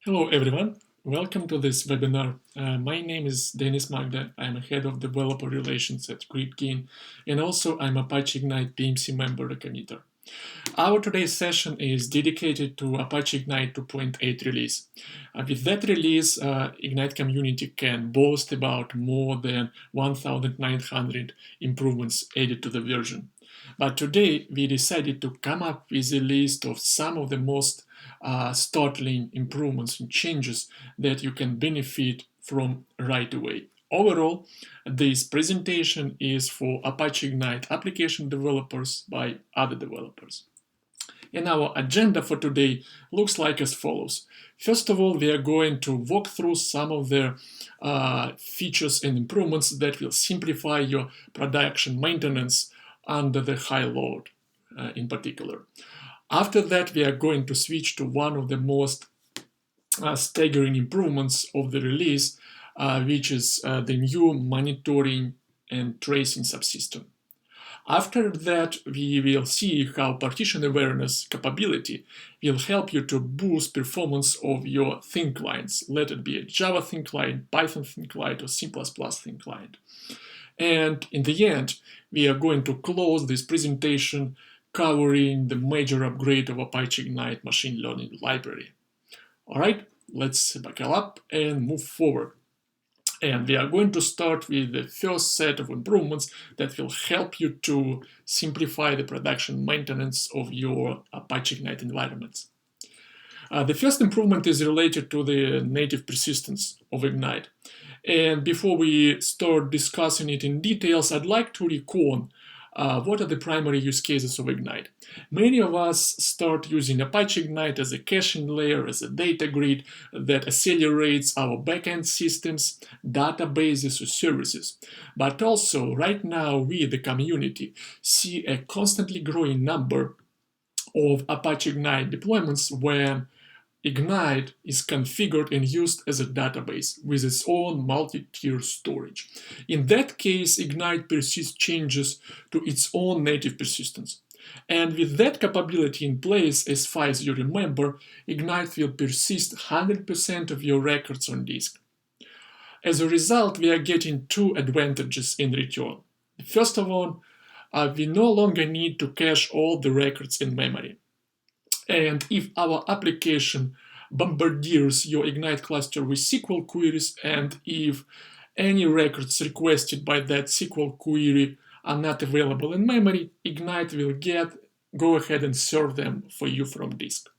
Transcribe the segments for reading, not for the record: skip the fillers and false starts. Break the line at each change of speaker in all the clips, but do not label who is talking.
Hello everyone, welcome to this webinar. My name is Denis Magda. I'm a head of developer relations at GridGain, and also I'm Apache Ignite PMC member committer. Our today's session is dedicated to Apache Ignite 2.8 release. With that release, Ignite community can boast about more than 1,900 improvements added to the version. But today we decided to come up with a list of some of the most startling improvements and changes that you can benefit from right away. Overall, this presentation is for Apache Ignite application developers by other developers. And our agenda for today looks like as follows. First of all, we are going to walk through some of the features and improvements that will simplify your production maintenance under the high load in particular. After that, we are going to switch to one of the most staggering improvements of the release, which is the new monitoring and tracing subsystem. After that, we will see how partition awareness capability will help you to boost performance of your thin clients, let it be a Java thin client, Python thin client, or C++ thin client. And in the end, we are going to close this presentation covering the major upgrade of Apache Ignite machine learning library. All right, let's buckle up and move forward. And we are going to start with the first set of improvements that will help you to simplify the production maintenance of your Apache Ignite environments. The first improvement is related to the native persistence of Ignite. And before we start discussing it in details, I'd like to recall what are the primary use cases of Ignite. Many of us start using Apache Ignite as a caching layer, as a data grid that accelerates our backend systems, databases, or services. But also, right now, we, the community, see a constantly growing number of Apache Ignite deployments where Ignite is configured and used as a database with its own multi-tier storage. In that case, Ignite persists changes to its own native persistence. And with that capability in place, as far as you remember, Ignite will persist 100% of your records on disk. As a result, we are getting two advantages in return. First of all, we no longer need to cache all the records in memory. And if our application bombardiers your Ignite cluster with SQL queries, and if any records requested by that SQL query are not available in memory, Ignite will go ahead and serve them for you from disk.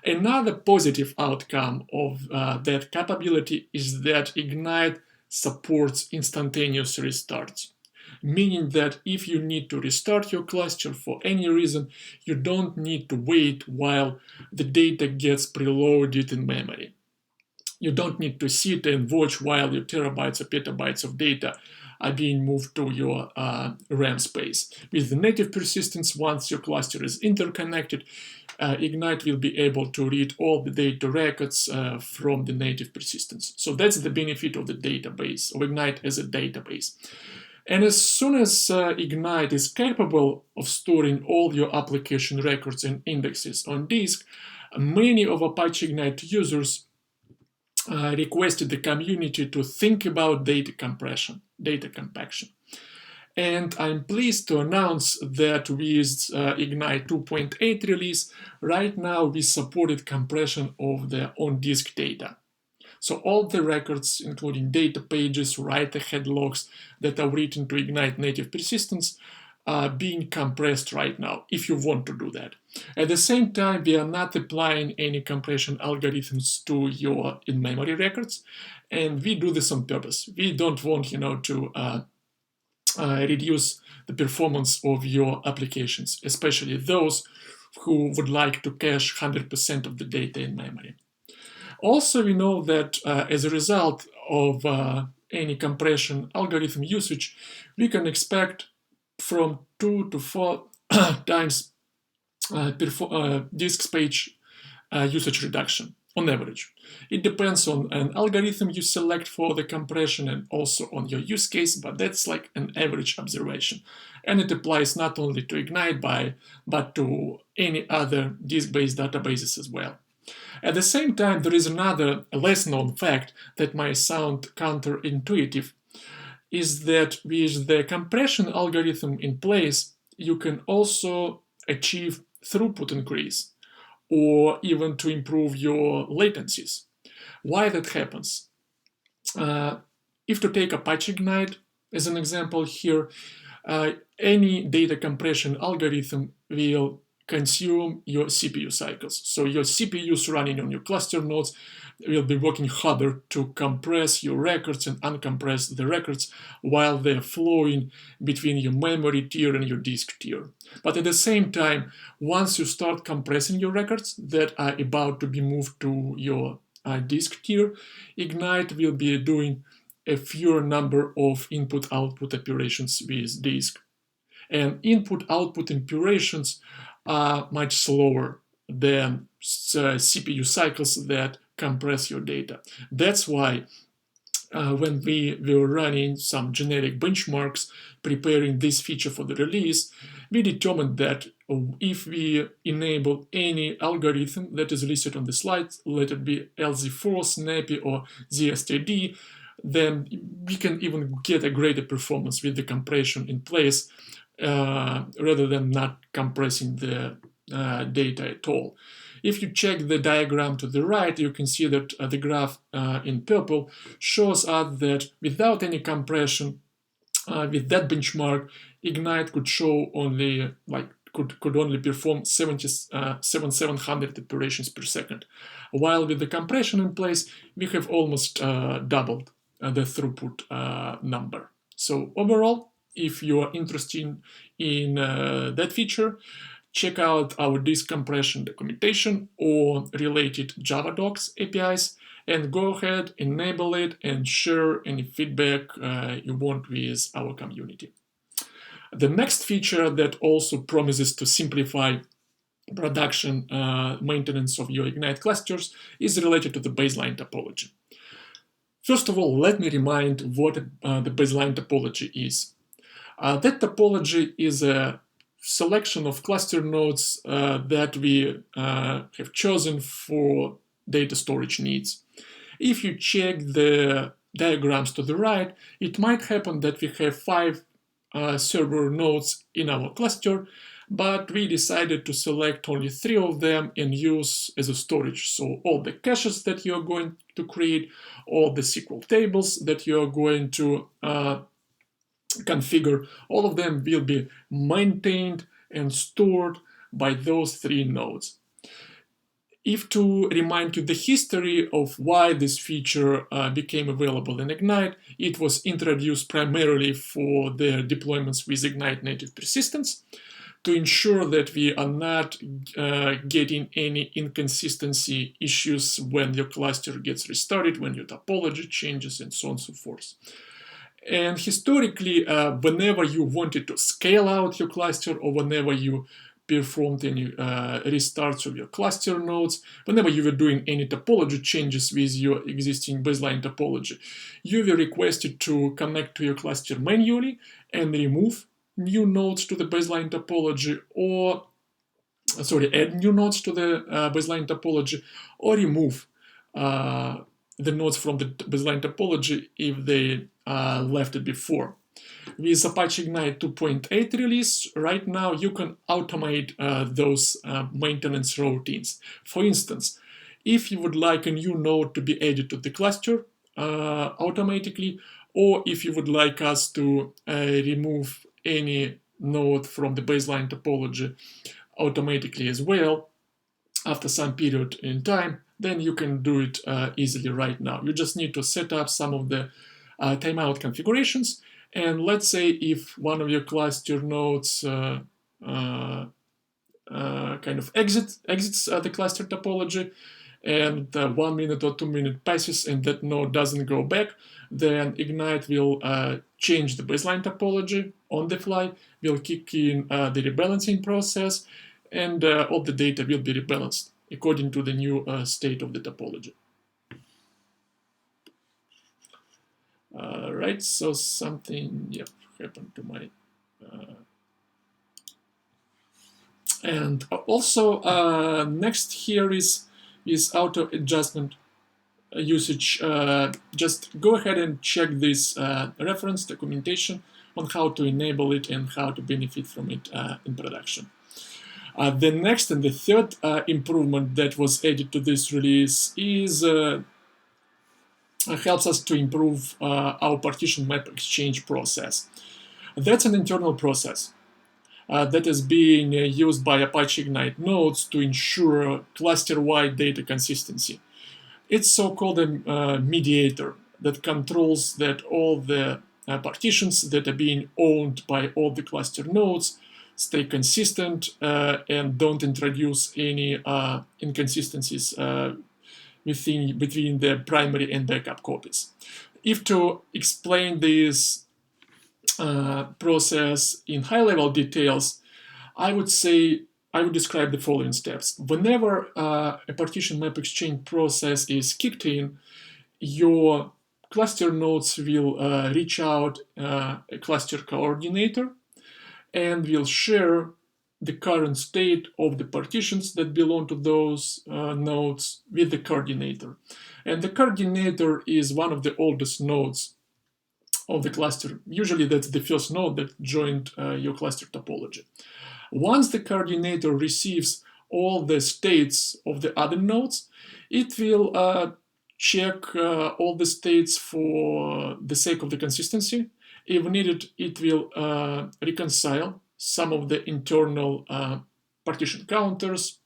Another positive outcome of that capability is that Ignite supports instantaneous restarts, meaning that if you need to restart your cluster for any reason, you don't need to wait while the data gets preloaded in memory. You don't need to sit and watch while your terabytes or petabytes of data are being moved to your RAM space. With the native persistence, once your cluster is interconnected, Ignite will be able to read all the data records from the native persistence. So that's the benefit of the database, of Ignite as a database. And as soon as Ignite is capable of storing all your application records and indexes on disk, many of Apache Ignite users requested the community to think about data compression, data compaction. And I'm pleased to announce that with Ignite 2.8 release, right now we supported compression of the on-disk data. So all the records, including data pages, write-ahead logs that are written to Ignite native persistence, are being compressed right now, if you want to do that. At the same time, we are not applying any compression algorithms to your in-memory records, and we do this on purpose. We don't want, to reduce the performance of your applications, especially those who would like to cache 100% of the data in memory. Also, we know that as a result of any compression algorithm usage, we can expect from 2 to 4 times disk space usage reduction on average. It depends on an algorithm you select for the compression and also on your use case, but that's like an average observation. And it applies not only to Ignite, but to any other disk-based databases as well. At the same time, there is another less known fact that might sound counterintuitive, is that with the compression algorithm in place, you can also achieve throughput increase or even to improve your latencies. Why that happens? If to take Apache Ignite as an example here, any data compression algorithm will consume your CPU cycles. So your CPUs running on your cluster nodes will be working harder to compress your records and uncompress the records while they're flowing between your memory tier and your disk tier. But at the same time, once you start compressing your records that are about to be moved to your disk tier, Ignite will be doing a fewer number of input-output operations with disk. And input-output operations are much slower than CPU cycles that compress your data. That's why when we were running some generic benchmarks preparing this feature for the release, we determined that if we enable any algorithm that is listed on the slide, let it be LZ4, Snappy, or ZSTD, then we can even get a greater performance with the compression in place rather than not compressing the data at all. If you check the diagram to the right, you can see that the graph in purple shows us that without any compression, with that benchmark, Ignite could show only could only perform 700 operations per second, while with the compression in place, we have almost doubled the throughput number. So overall, if you are interested in that feature, check out our disk compression documentation or related Java docs APIs, and go ahead, enable it, and share any feedback you want with our community. The next feature that also promises to simplify production maintenance of your Ignite clusters is related to the baseline topology. First of all, let me remind what the baseline topology is. That topology is a selection of cluster nodes that we have chosen for data storage needs. If you check the diagrams to the right, it might happen that we have 5 server nodes in our cluster, but we decided to select only 3 of them and use as a storage. So all the caches that you're going to create, all the SQL tables that you're going to configure, all of them will be maintained and stored by those 3 nodes. If to remind you the history of why this feature became available in Ignite, it was introduced primarily for the deployments with Ignite native persistence to ensure that we are not getting any inconsistency issues when your cluster gets restarted, when your topology changes, and so on and so forth. And historically, whenever you wanted to scale out your cluster or whenever you performed any restarts of your cluster nodes, whenever you were doing any topology changes with your existing baseline topology, you were requested to connect to your cluster manually and remove new nodes to the baseline topology, or add new nodes to the baseline topology, or remove the nodes from the baseline topology if they left it before. With Apache Ignite 2.8 release, right now you can automate those maintenance routines. For instance, if you would like a new node to be added to the cluster automatically, or if you would like us to remove any node from the baseline topology automatically as well, after some period in time, then you can do it easily right now. You just need to set up some of the timeout configurations. And let's say if one of your cluster nodes kind of exits the cluster topology, and 1 minute or 2 minutes passes and that node doesn't go back, then Ignite will change the baseline topology on the fly, will kick in the rebalancing process, and all the data will be rebalanced according to the new state of the topology. Right, so something happened to my and also next here is with auto adjustment usage, just go ahead and check this reference documentation on how to enable it and how to benefit from it in production. The next and the third improvement that was added to this release is helps us to improve our partition map exchange process. That's an internal process that is being used by Apache Ignite nodes to ensure cluster-wide data consistency. It's so-called a mediator that controls that all the partitions that are being owned by all the cluster nodes stay consistent and don't introduce any inconsistencies between the primary and backup copies. If to explain this process in high-level details, I would describe the following steps. Whenever a partition map exchange process is kicked in, your cluster nodes will reach out a cluster coordinator and will share the current state of the partitions that belong to those nodes with the coordinator. And the coordinator is one of the oldest nodes of the cluster. Usually that's the first node that joined your cluster topology. Once the coordinator receives all the states of the other nodes, it will check all the states for the sake of the consistency. If needed, it will reconcile some of the internal partition counters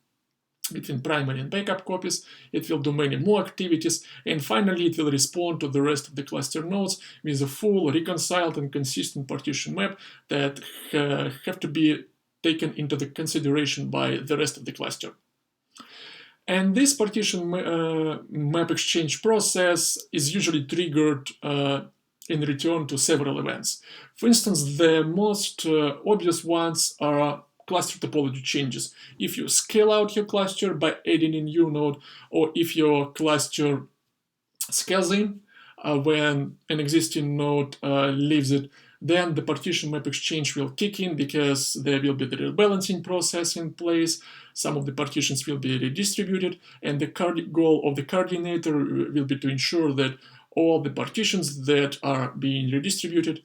between primary and backup copies. It will do many more activities, and finally it will respond to the rest of the cluster nodes with a full reconciled and consistent partition map that have to be taken into the consideration by the rest of the cluster. And this partition map exchange process is usually triggered in return to several events. For instance, the most obvious ones are cluster topology changes. If you scale out your cluster by adding a new node, or if your cluster scales in when an existing node leaves it, then the partition map exchange will kick in because there will be the rebalancing process in place. Some of the partitions will be redistributed, and the goal of the coordinator will be to ensure that all the partitions that are being redistributed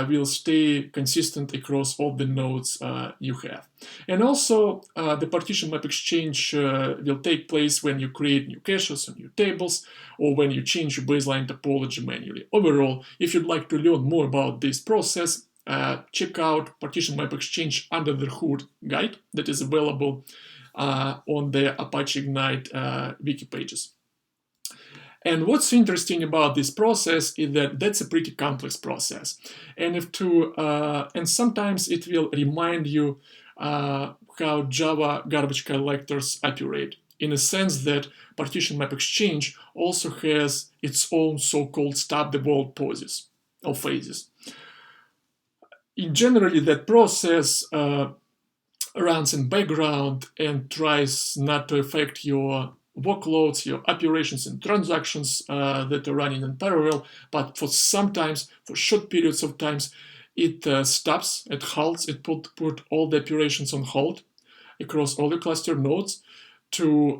will stay consistent across all the nodes you have. And also, the partition map exchange will take place when you create new caches or new tables, or when you change your baseline topology manually. Overall, if you'd like to learn more about this process, check out Partition Map Exchange Under the Hood guide that is available on the Apache Ignite wiki pages. And what's interesting about this process is that that's a pretty complex process. And and sometimes it will remind you how Java garbage collectors operate, in a sense that Partition Map Exchange also has its own so-called stop-the-vault poses or phases. In generally, that process runs in background and tries not to affect your workloads, your operations and transactions that are running in parallel, but for short periods of times, it stops, it halts, it put all the operations on hold across all the cluster nodes to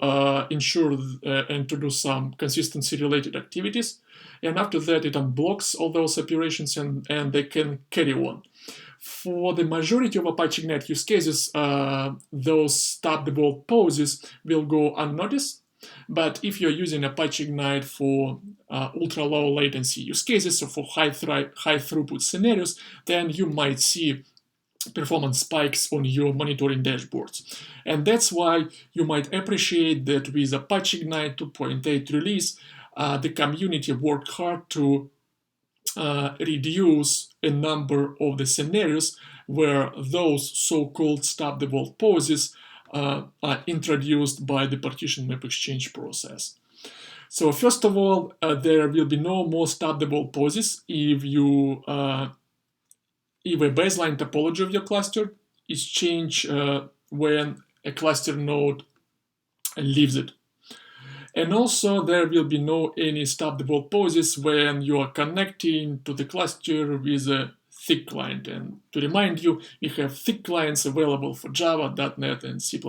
ensure and to do some consistency-related activities. And after that, it unblocks all those operations and they can carry on. For the majority of Apache Ignite use cases, those stop-the-vault poses will go unnoticed. But if you're using Apache Ignite for ultra-low latency use cases or for high throughput scenarios, then you might see performance spikes on your monitoring dashboards. And that's why you might appreciate that with Apache Ignite 2.8 release, the community worked hard to reduce a number of the scenarios where those so-called stop-the-vault poses are introduced by the partition map exchange process. So first of all, there will be no more stop-the-vault poses if a baseline topology of your cluster is changed when a cluster node leaves it. And also, there will be no any stop-the-vault poses when you are connecting to the cluster with a thick client. And to remind you, we have thick clients available for Java, .NET, and C++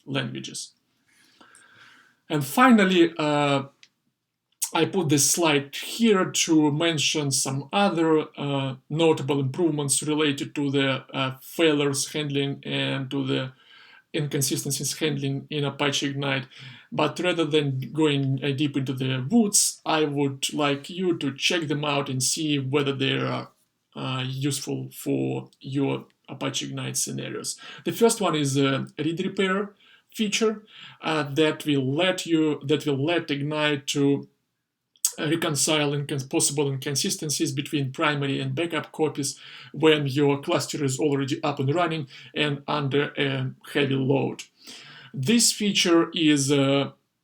languages. And finally, I put this slide here to mention some other notable improvements related to the failures handling and to the inconsistencies handling in Apache Ignite. But rather than going deep into the woods, I would like you to check them out and see whether they are useful for your Apache Ignite scenarios. The first one is a read repair feature that will let Ignite to reconcile possible inconsistencies between primary and backup copies when your cluster is already up and running and under a heavy load. This feature is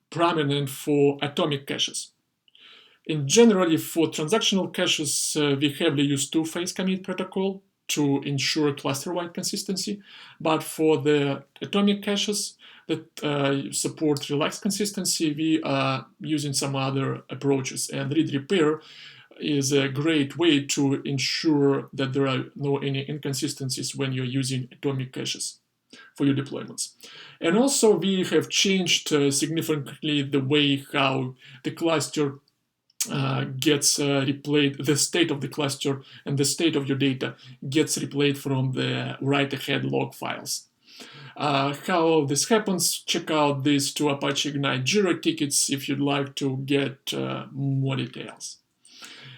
prominent for atomic caches. In generally, for transactional caches, we heavily use two-phase commit protocol to ensure cluster-wide consistency, but for the atomic caches that support relaxed consistency, we are using some other approaches, and read repair is a great way to ensure that there are no any inconsistencies when you're using atomic caches for your deployments. And also we have changed significantly the way how the cluster gets replayed, the state of the cluster and the state of your data gets replayed from the write-ahead log files. How this happens, check out these two Apache Ignite Jira tickets if you'd like to get more details.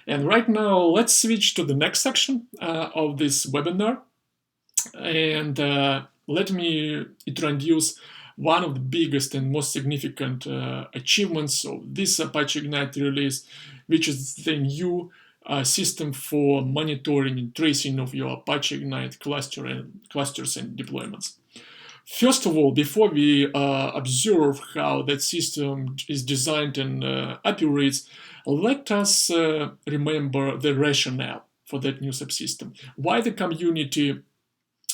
And right now, let's switch to the next section of this webinar. And let me introduce one of the biggest and most significant achievements of this Apache Ignite release, which is the new system for monitoring and tracing of your Apache Ignite clusters and deployments. First of all, before we observe how that system is designed and operates, let us remember the rationale for that new subsystem. Why the community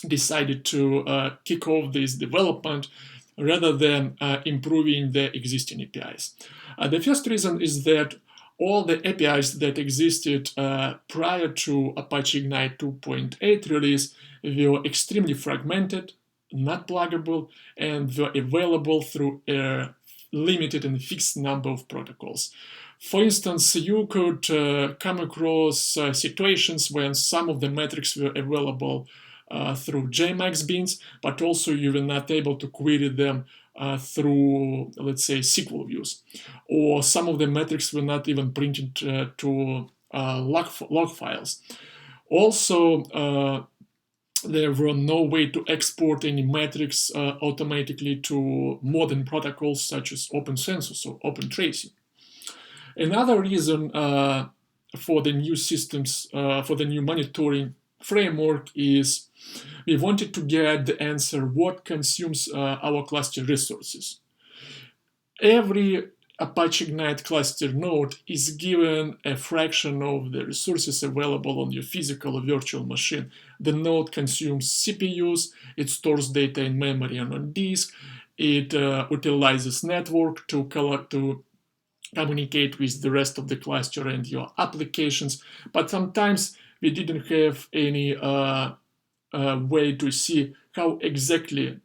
decided to kick off this development rather than improving the existing APIs. The first reason is that all the APIs that existed prior to Apache Ignite 2.8 release were extremely fragmented, not pluggable, and were available through a limited and fixed number of protocols. For instance, you could come across situations when some of the metrics were available through JMax beans, but also you were not able to query them through, let's say, SQL views. Or some of the metrics were not even printed to log files. Also, there were no way to export any metrics automatically to modern protocols such as open census or open tracing. Another reason for the new systems, for the new monitoring framework is we wanted to get the answer what consumes our cluster resources. Every Apache Ignite cluster node is given a fraction of the resources available on your physical or virtual machine. The node consumes CPUs, it stores data in memory and on disk, it utilizes network to communicate with the rest of the cluster and your applications, but sometimes we didn't have any way to see how exactly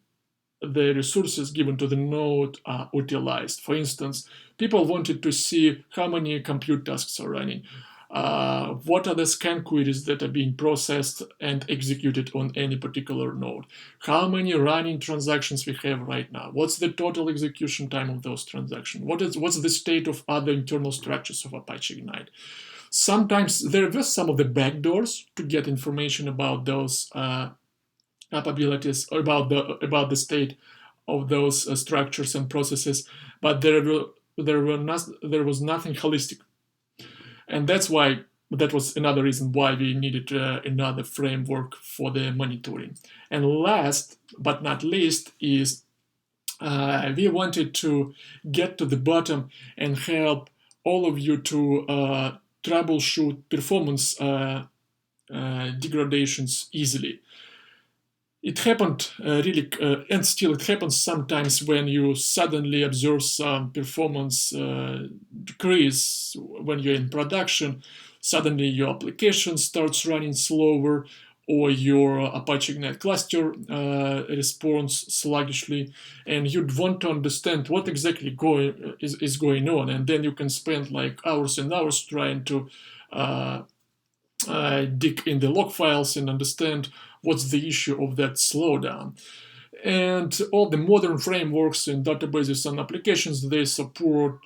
the resources given to the node are utilized. For instance, people wanted to see how many compute tasks are running, what are the scan queries that are being processed and executed on any particular node, how many running transactions we have right now, what's the total execution time of those transactions, what's the state of other internal structures of Apache Ignite. Sometimes there were some of the backdoors to get information about those capabilities, or about the state of those structures and processes, but there was nothing holistic, and that was another reason why we needed another framework for the monitoring. And last but not least is we wanted to get to the bottom and help all of you to troubleshoot performance degradations easily. It happened and still it happens sometimes when you suddenly observe some performance decrease when you're in production. Suddenly your application starts running slower, or your Apache Ignite cluster responds sluggishly, and you'd want to understand what exactly is going on, and then you can spend like hours and hours trying to dig in the log files and understand what's the issue of that slowdown. And all the modern frameworks in databases and applications, they support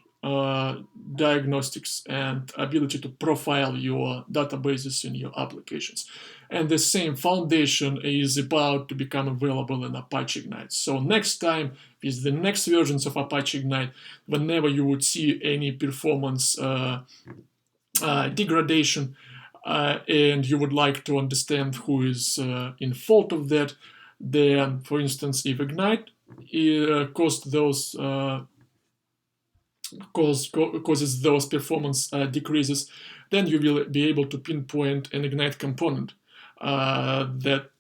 diagnostics and ability to profile your databases in your applications. And the same foundation is about to become available in Apache Ignite. So next time, with the next versions of Apache Ignite, whenever you would see any performance degradation, and you would like to understand who is in fault of that, then, for instance, if Ignite causes those performance decreases, then you will be able to pinpoint an Ignite component that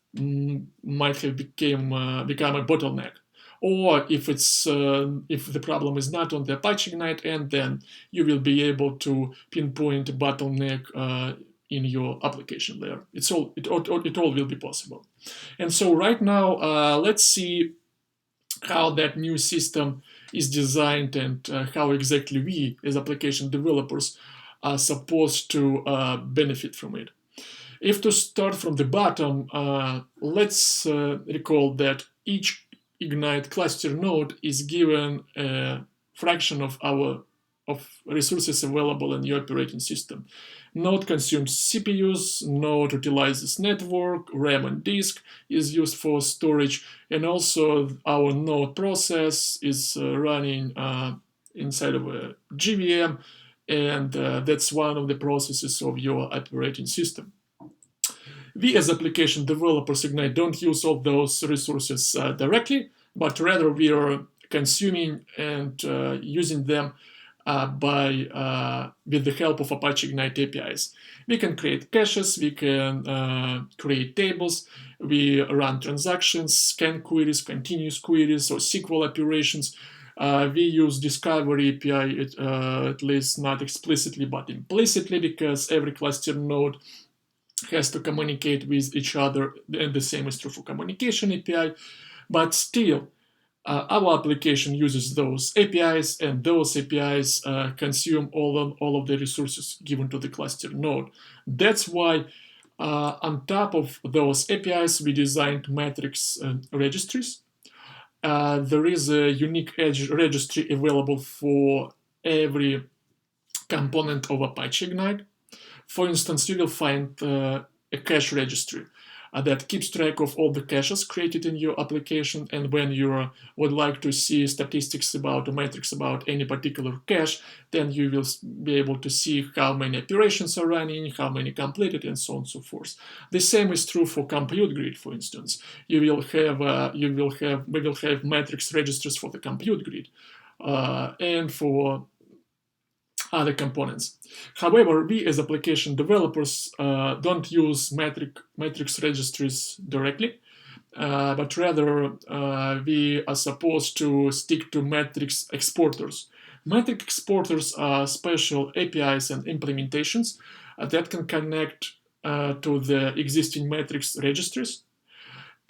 might have become a bottleneck. Or if the problem is not on the Apache Ignite end, then you will be able to pinpoint a bottleneck in your application layer. It all will be possible. And so right now, let's see how that new system is designed and how exactly we as application developers are supposed to benefit from it. If to start from the bottom, let's recall that each Ignite cluster node is given a fraction of resources available in your operating system. Node consumes CPUs, node utilizes network, RAM and disk is used for storage, and also our node process is running inside of a JVM, and that's one of the processes of your operating system. We as application developers Ignite don't use all those resources directly, but rather we are consuming and using them with the help of Apache Ignite APIs. We can create caches, we can create tables, we run transactions, scan queries, continuous queries, or SQL operations. We use discovery API, at least not explicitly but implicitly, because every cluster node has to communicate with each other, and the same is true for communication API. But still, our application uses those APIs, and those APIs consume all of the resources given to the cluster node. That's why on top of those APIs, we designed matrix registries. There is a unique edge registry available for every component of Apache Ignite. For instance, you will find a cache registry that keeps track of all the caches created in your application, and when you would like to see statistics about or metrics about any particular cache, then you will be able to see how many operations are running, how many completed, and so on and so forth. The same is true for compute grid, for instance. We will have metrics registers for the compute grid and for other components. However, we as application developers don't use matrix registries directly, but rather we are supposed to stick to matrix exporters. Matrix exporters are special APIs and implementations that can connect to the existing matrix registries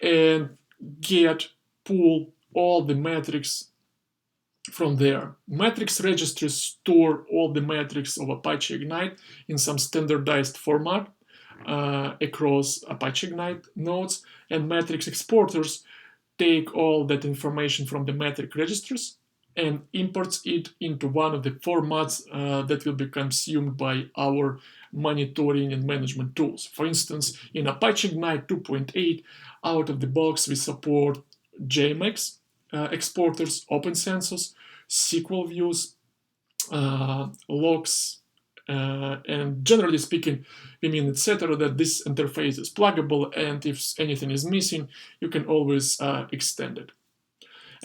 and pull all the metrics from there. Matrix registries store all the metrics of Apache Ignite in some standardized format across Apache Ignite nodes, and matrix exporters take all that information from the metric registers and imports it into one of the formats that will be consumed by our monitoring and management tools. For instance, in Apache Ignite 2.8, out of the box we support JMX exporters, open census, SQL views, logs, and generally speaking, we mean, etc., that this interface is pluggable, and if anything is missing, you can always extend it.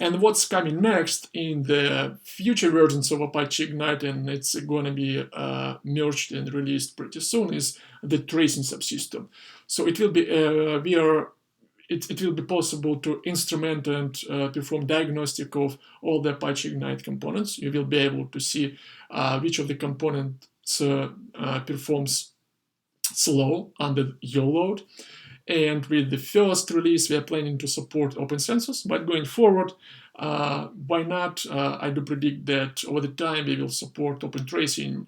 And what's coming next in the future versions of Apache Ignite, and it's going to be merged and released pretty soon, is the tracing subsystem. So it will be it will be possible to instrument and perform diagnostic of all the Apache Ignite components. You will be able to see which of the components performs slow under your load. And with the first release, we are planning to support open census, but going forward, why not? I do predict that over the time we will support open tracing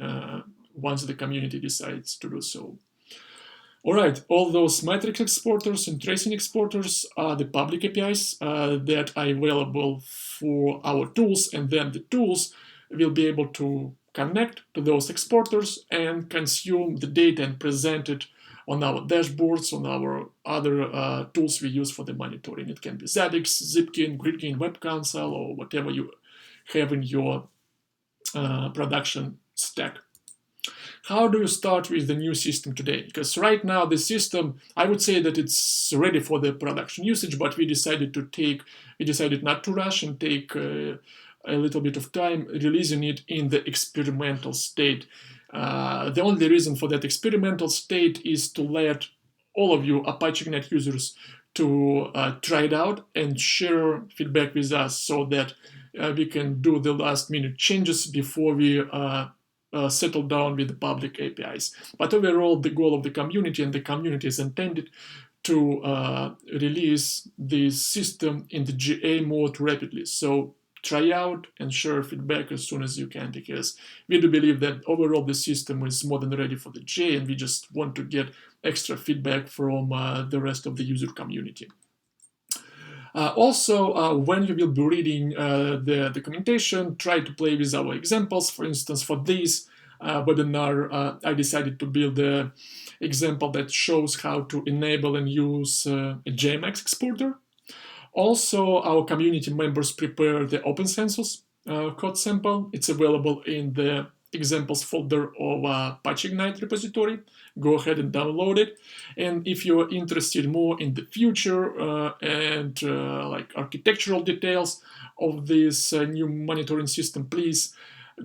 once the community decides to do so. All right, all those matrix exporters and tracing exporters are the public APIs that are available for our tools, and then the tools will be able to connect to those exporters and consume the data and present it on our dashboards, on our other tools we use for the monitoring. It can be Zabbix, Zipkin, GridGain, Web Console, or whatever you have in your production stack. How do you start with the new system today? Because right now the system, I would say that it's ready for the production usage, but we decided not to rush and take a little bit of time releasing it in the experimental state. The only reason for that experimental state is to let all of you Apache Ignite users to try it out and share feedback with us so that we can do the last minute changes before we settle down with the public APIs. But overall, the goal of the community, and the community is intended to release this system in the GA mode rapidly. So try out and share feedback as soon as you can, because we do believe that overall the system is more than ready for the GA, and we just want to get extra feedback from the rest of the user community. Also, when you will be reading the documentation, try to play with our examples. For instance, for this webinar, I decided to build an example that shows how to enable and use a JMX exporter. Also, our community members prepare the open census code sample. It's available in the examples folder of Apache Ignite repository. Go ahead and download it. And if you're interested more in the future and like architectural details of this new monitoring system, please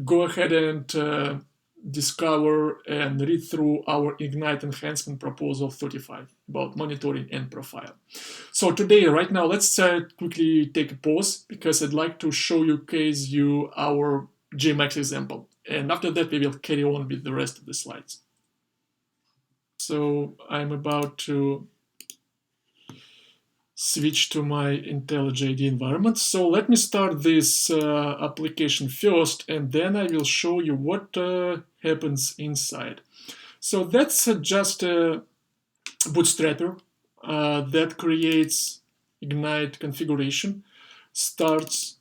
go ahead and discover and read through our Ignite enhancement proposal 35 about monitoring and profile. So today, right now, let's quickly take a pause, because I'd like to showcase you our JMax example. And after that, we will carry on with the rest of the slides. So I'm about to switch to my IntelliJ IDE environment. So let me start this application first, and then I will show you what happens inside. So that's just a bootstrapper that creates Ignite configuration, starts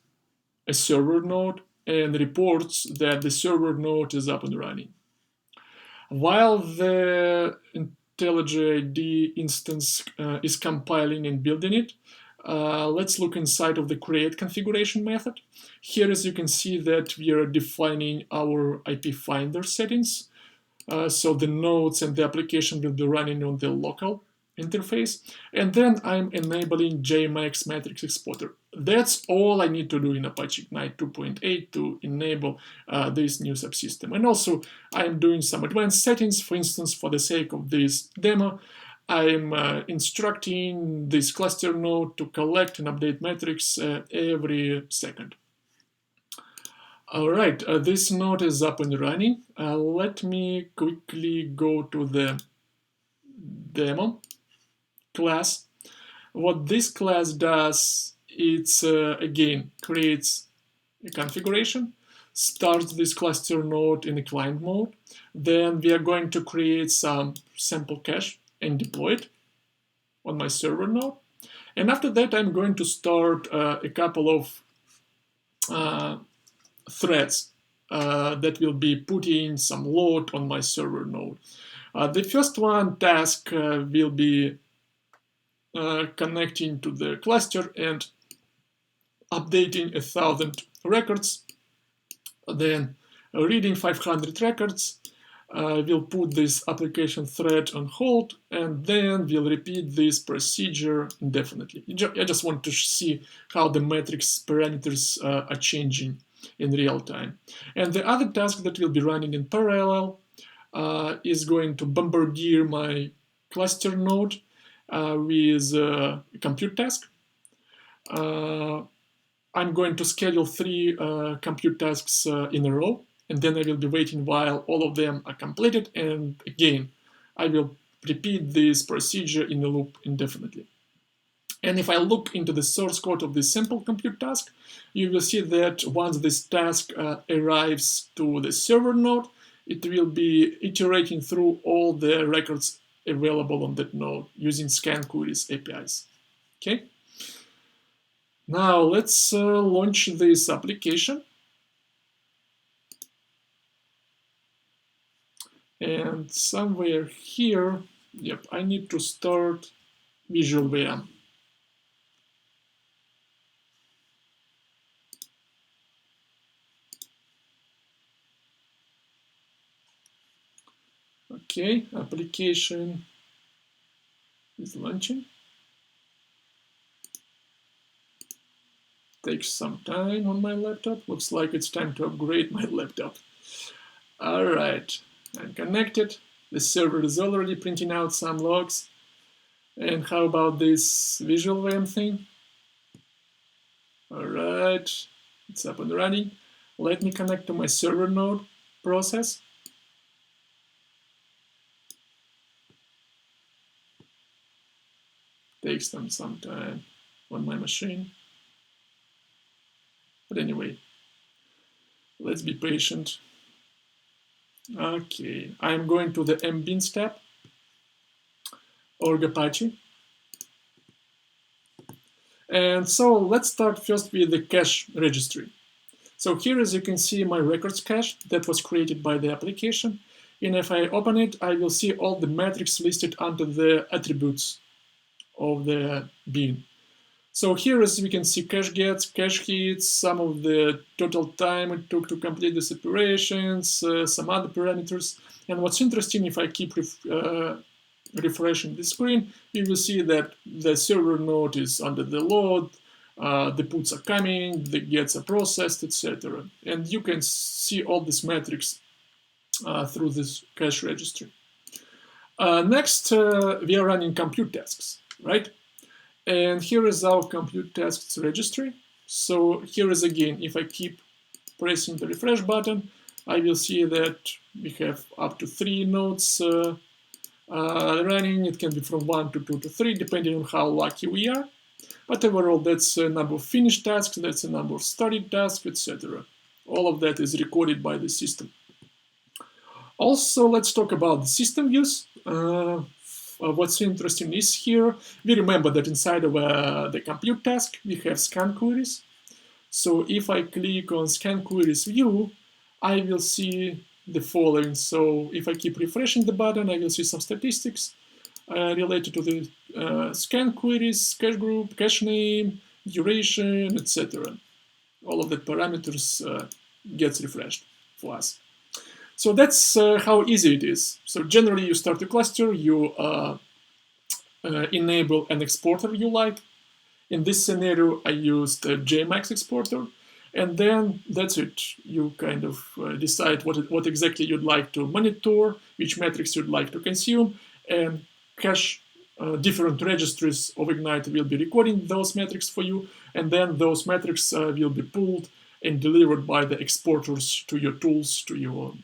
a server node, and reports that the server node is up and running. While the IntelliJ IDE instance is compiling and building it, let's look inside of the create configuration method. Here, as you can see, that we are defining our IP finder settings. So the nodes and the application will be running on the local interface. And then I'm enabling JMX matrix exporter. That's all I need to do in Apache Ignite 2.8 to enable this new subsystem. And also, I'm doing some advanced settings. For instance, for the sake of this demo, I'm instructing this cluster node to collect and update metrics every second. All right, this node is up and running. Let me quickly go to the demo class. What this class does, it's again creates a configuration, starts this cluster node in a client mode. Then we are going to create some sample cache and deploy it on my server node. And after that, I'm going to start a couple of threads that will be putting some load on my server node. The first one task will be connecting to the cluster and updating 1,000 records, then reading 500 records. We'll put this application thread on hold, and then we'll repeat this procedure indefinitely. I just want to see how the metrics parameters are changing in real time. And the other task that will be running in parallel is going to bombardier my cluster node with a compute task. I'm going to schedule 3 compute tasks in a row, and then I will be waiting while all of them are completed. And again, I will repeat this procedure in a loop indefinitely. And if I look into the source code of this sample compute task, you will see that once this task arrives to the server node, it will be iterating through all the records available on that node using scan queries APIs. Okay. Now let's launch this application. And somewhere here, yep, I need to start Visual VM. Okay, application is launching. Takes some time on my laptop. Looks like it's time to upgrade my laptop. All right, I'm connected. The server is already printing out some logs. And how about this Visual VM thing? All right, it's up and running. Let me connect to my server node process. Takes them some time on my machine. But anyway, let's be patient. Okay, I'm going to the mbin tab, org Apache. And so let's start first with the cache registry. So here, as you can see, my records cache that was created by the application. And if I open it, I will see all the metrics listed under the attributes of the bin. So here, as we can see, cache gets, cache hits, some of the total time it took to complete these operations, some other parameters. And what's interesting, if I keep refreshing the screen, you will see that the server node is under the load, the puts are coming, the gets are processed, etc. And you can see all these metrics through this cache registry. Next, we are running compute tasks, right? And here is our compute tasks registry. So here is again, if I keep pressing the refresh button, I will see that we have up to 3 nodes running. It can be from 1 to 2 to 3, depending on how lucky we are. But overall, that's a number of finished tasks, that's a number of started tasks, etc. All of that is recorded by the system. Also, let's talk about the system views. What's interesting is here, we remember that inside of the compute task, we have scan queries. So if I click on scan queries view, I will see the following. So if I keep refreshing the button, I will see some statistics related to the scan queries, cache group, cache name, duration, etc. All of the parameters gets refreshed for us. So that's how easy it is. So generally, you start a cluster, you enable an exporter you like. In this scenario, I used a JMax exporter, and then that's it. You kind of decide what exactly you'd like to monitor, which metrics you'd like to consume, and cache different registries of Ignite will be recording those metrics for you, and then those metrics will be pulled and delivered by the exporters to your tools, to your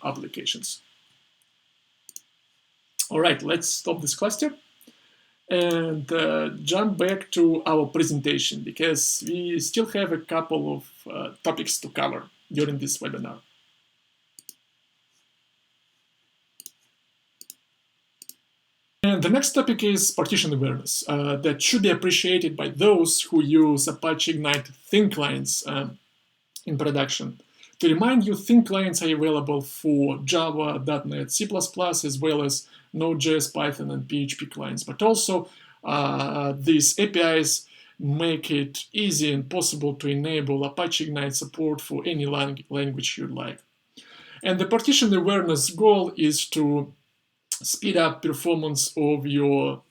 applications. All right, let's stop this cluster and jump back to our presentation, because we still have a couple of topics to cover during this webinar. And the next topic is partition awareness that should be appreciated by those who use Apache Ignite thin clients in production. To remind you, thin clients are available for Java, .NET, C++, as well as Node.js, Python, and PHP clients. But also, these APIs make it easy and possible to enable Apache Ignite support for any language you'd like. And the partition awareness goal is to speed up performance of your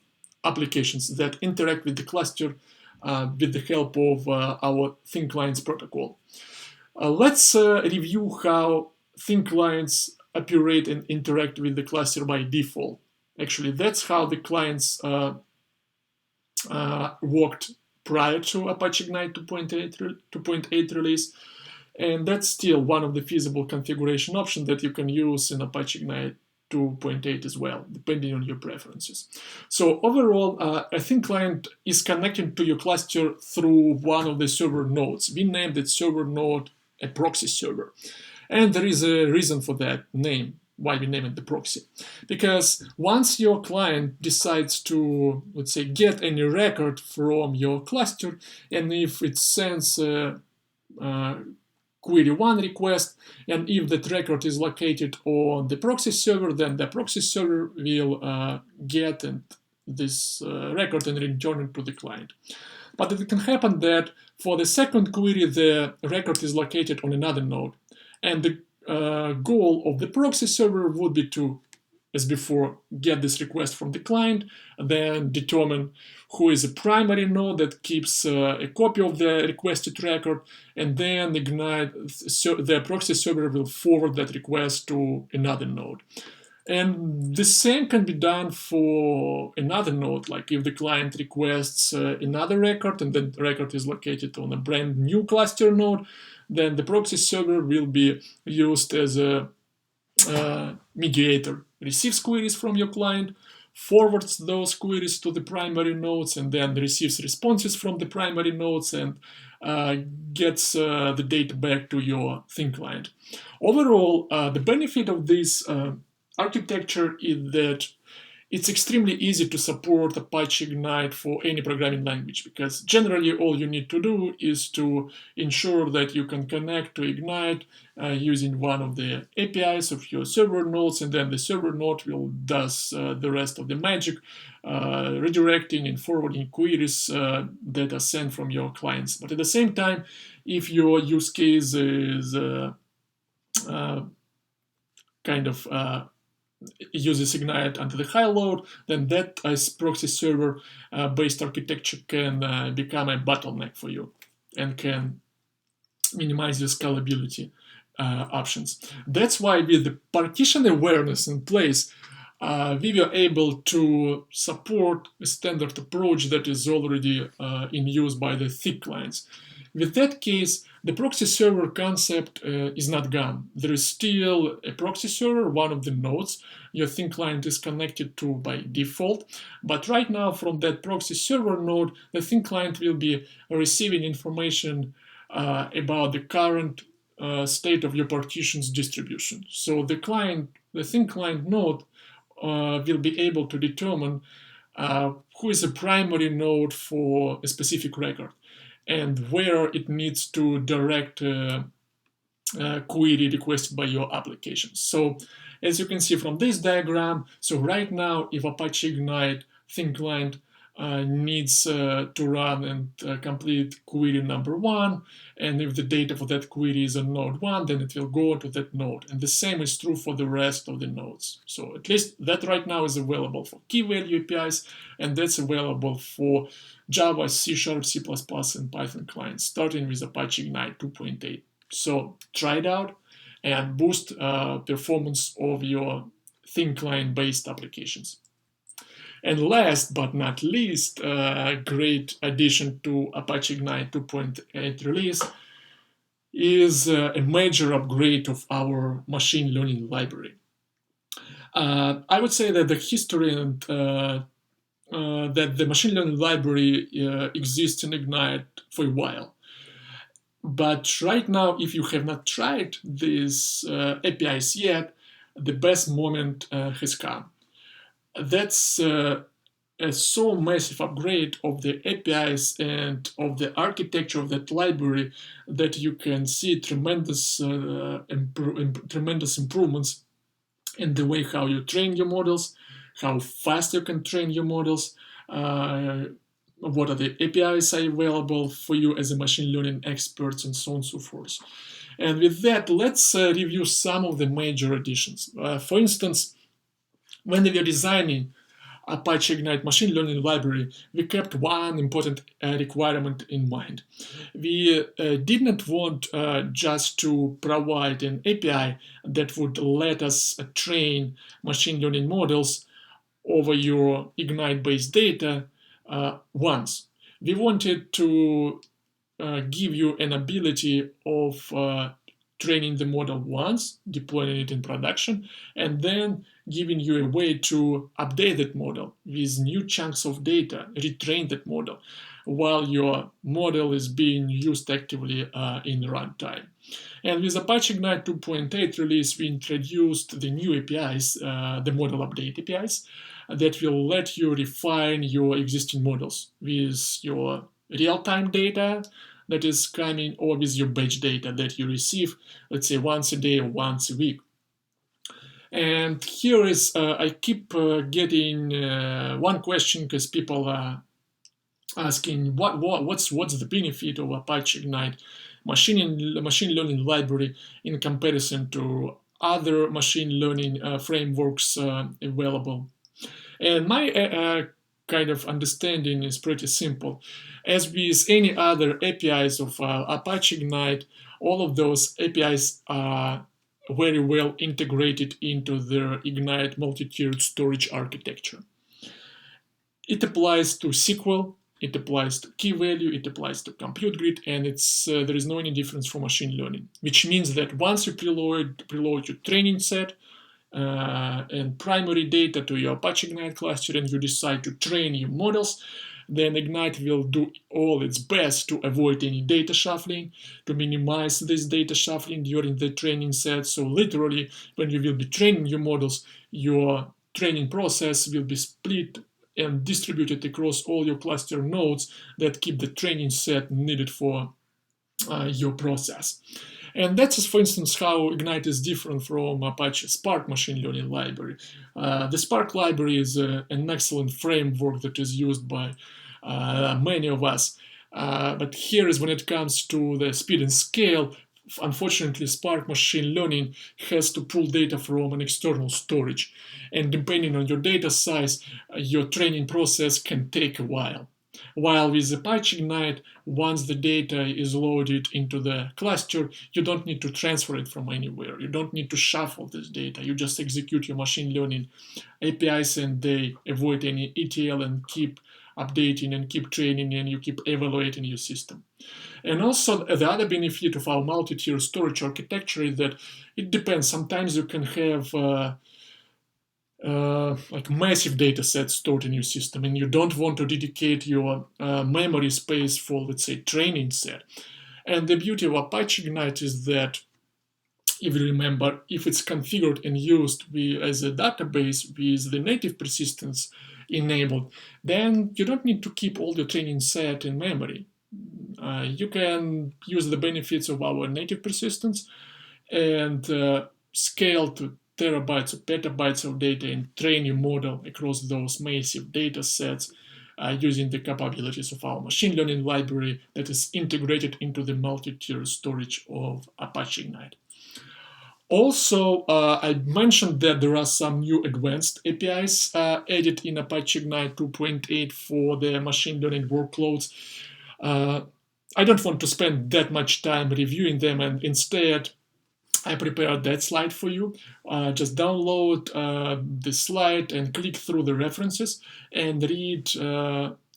applications that interact with the cluster with the help of our thin clients protocol. Let's review how thin clients operate and interact with the cluster by default. Actually, that's how the clients worked prior to Apache Ignite 2.8 release. And that's still one of the feasible configuration options that you can use in Apache Ignite 2.8 as well, depending on your preferences. So overall, a thin client is connecting to your cluster through one of the server nodes. We named that server node a proxy server. And there is a reason for that name, why we name it the proxy. Because once your client decides to, let's say, get any record from your cluster, and if it sends query one request, and if that record is located on the proxy server, then the proxy server will get this record and return it to the client. But it can happen that for the second query, the record is located on another node. And the goal of the proxy server would be to, as before, get this request from the client, then determine who is a primary node that keeps a copy of the requested record, and then Ignite, the proxy server will forward that request to another node. And the same can be done for another node, like if the client requests another record and then the record is located on a brand new cluster node, then the proxy server will be used as a mediator, receives queries from your client, forwards those queries to the primary nodes, and then receives responses from the primary nodes and gets the data back to your thin client. Overall, the benefit of this architecture is that it's extremely easy to support Apache Ignite for any programming language, because generally all you need to do is to ensure that you can connect to Ignite using one of the APIs of your server nodes, and then the server node will does the rest of the magic, redirecting and forwarding queries that are sent from your clients. But at the same time, if your use case is kind of uses Ignite under the high load, then that as proxy server based architecture can become a bottleneck for you and can minimize your scalability options. That's why with the partition awareness in place, we were able to support a standard approach that is already in use by the thick clients. With that case, the proxy server concept is not gone. There is still a proxy server, one of the nodes your thin client is connected to by default. But right now, from that proxy server node, the thin client will be receiving information about the current state of your partitions distribution. So the thin client node will be able to determine who is a primary node for a specific record and where it needs to direct query requested by your application. So as you can see from this diagram, so right now if Apache Ignite thin client needs to run and complete query number 1, and if the data for that query is on node 1, then it will go to that node. And the same is true for the rest of the nodes. So at least that right now is available for key value APIs, and that's available for Java, C#, C++, and Python clients, starting with Apache Ignite 2.8. So try it out and boost performance of your thin client-based applications. And last but not least, a great addition to Apache Ignite 2.8 release is a major upgrade of our machine learning library. I would say that the history and that the machine learning library exists in Ignite for a while. But right now, if you have not tried these APIs yet, the best moment has come. That's a so massive upgrade of the APIs and of the architecture of that library that you can see tremendous improvements in the way how you train your models, how fast you can train your models, what are the APIs are available for you as a machine learning expert, and so on and so forth. And with that, let's review some of the major additions. For instance, when we were designing Apache Ignite machine learning library, we kept one important requirement in mind. We did not want just to provide an API that would let us train machine learning models over your Ignite-based data once. We wanted to give you an ability of training the model once, deploying it in production, and then giving you a way to update that model with new chunks of data, retrain that model, while your model is being used actively in runtime. And with Apache Ignite 2.8 release, we introduced the new APIs, the model update APIs, that will let you refine your existing models with your real-time data that is coming, or with your batch data that you receive, let's say once a day or once a week. And here is, I keep getting one question, because people are asking what's the benefit of Apache Ignite machine learning library in comparison to other machine learning frameworks available. And my kind of understanding is pretty simple. As with any other APIs of Apache Ignite, all of those APIs are very well integrated into their Ignite multi-tiered storage architecture. It applies to SQL, it applies to key value, it applies to compute grid, and there is no any difference for machine learning, which means that once you preload your training set and primary data to your Apache Ignite cluster, and you decide to train your models, then Ignite will do all its best to avoid any data shuffling, to minimize this data shuffling during the training set. So literally, when you will be training your models, your training process will be split and distributed across all your cluster nodes that keep the training set needed for your process. And that's, for instance, how Ignite is different from Apache Spark machine learning library. The Spark library is an excellent framework that is used by many of us. But here is when it comes to the speed and scale, unfortunately, Spark machine learning has to pull data from an external storage. And depending on your data size, your training process can take a while. While with Apache Ignite, once the data is loaded into the cluster, you don't need to transfer it from anywhere. You don't need to shuffle this data. You just execute your machine learning APIs and they avoid any ETL and keep updating and keep training, and you keep evaluating your system. And also the other benefit of our multi-tier storage architecture is that it depends. Sometimes you can have like massive data sets stored in your system, and you don't want to dedicate your memory space for, let's say, training set. And the beauty of Apache Ignite is that, if you remember, if it's configured and used as a database with the native persistence enabled, then you don't need to keep all your training set in memory. You can use the benefits of our native persistence and scale to terabytes or petabytes of data and train your model across those massive data sets using the capabilities of our machine learning library that is integrated into the multi-tier storage of Apache Ignite. Also, I mentioned that there are some new advanced APIs added in Apache Ignite 2.8 for the machine learning workloads. I don't want to spend that much time reviewing them, and instead, I prepared that slide for you. Just download the slide and click through the references and read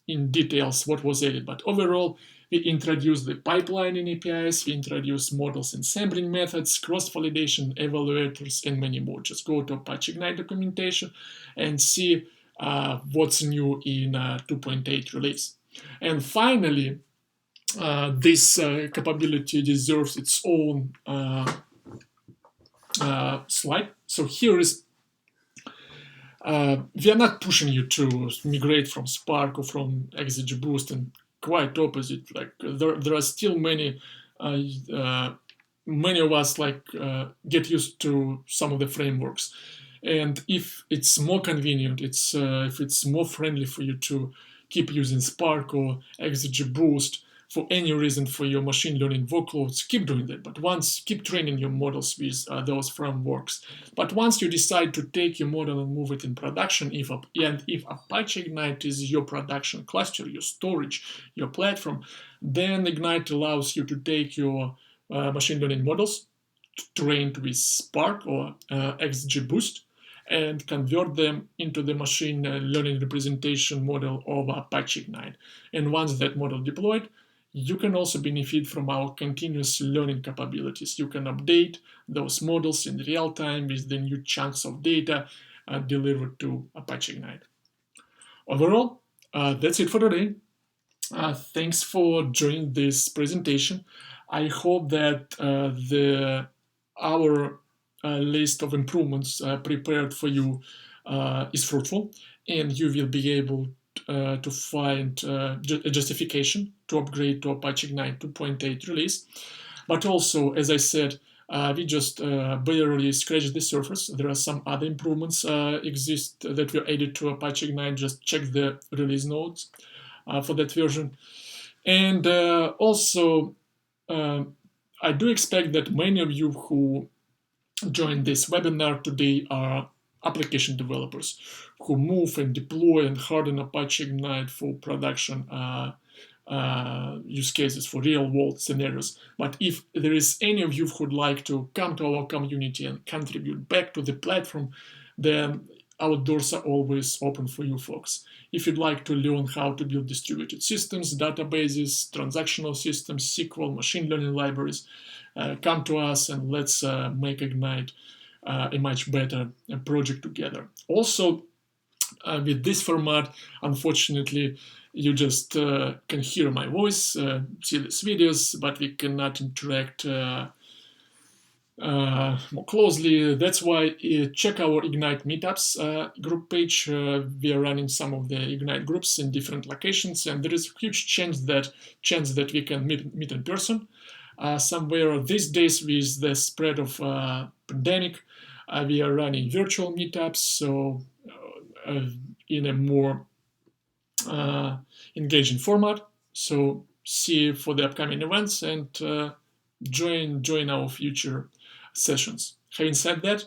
in details what was added. But overall, we introduced the pipelining APIs, we introduced models and sampling methods, cross-validation, evaluators, and many more. Just go to Apache Ignite documentation and see what's new in 2.8 release. And finally, this capability deserves its own slide. So here is, we are not pushing you to migrate from Spark or from XGBoost, and quite opposite. Like there are still many of us get used to some of the frameworks, and if it's more convenient, if it's more friendly for you to keep using Spark or XGBoost for any reason for your machine learning workloads, keep doing that. But keep training your models with those frameworks. But once you decide to take your model and move it in production, if Apache Ignite is your production cluster, your storage, your platform, then Ignite allows you to take your machine learning models trained with Spark or XGBoost and convert them into the machine learning representation model of Apache Ignite. And once that model deployed, you can also benefit from our continuous learning capabilities. You can update those models in real time with the new chunks of data delivered to Apache Ignite. Overall, that's it for today. Thanks for joining this presentation. I hope that our list of improvements prepared for you is fruitful, and you will be able to find a justification to upgrade to Apache Ignite 2.8 release. But also, as I said, we just barely scratched the surface. There are some other improvements exist that were added to Apache Ignite. Just check the release notes for that version. And also, I do expect that many of you who joined this webinar today are application developers who move and deploy and harden Apache Ignite for production use cases, for real-world scenarios. But if there is any of you who would like to come to our community and contribute back to the platform, then our doors are always open for you folks. If you'd like to learn how to build distributed systems, databases, transactional systems, SQL, machine learning libraries, come to us and let's make Ignite a much better project together. Also, with this format, unfortunately, you just can hear my voice, see these videos, but we cannot interact more closely. That's why check our Ignite meetups group page. We are running some of the Ignite groups in different locations, and there is a huge chance that we can meet in person somewhere. These days, with the spread of pandemic, we are running virtual meetups, so in a more engaging format. So see you for the upcoming events and join our future sessions. Having said that,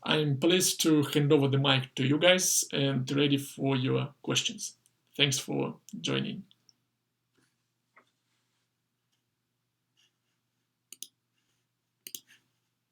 I'm pleased to hand over the mic to you guys and ready for your questions. Thanks for joining.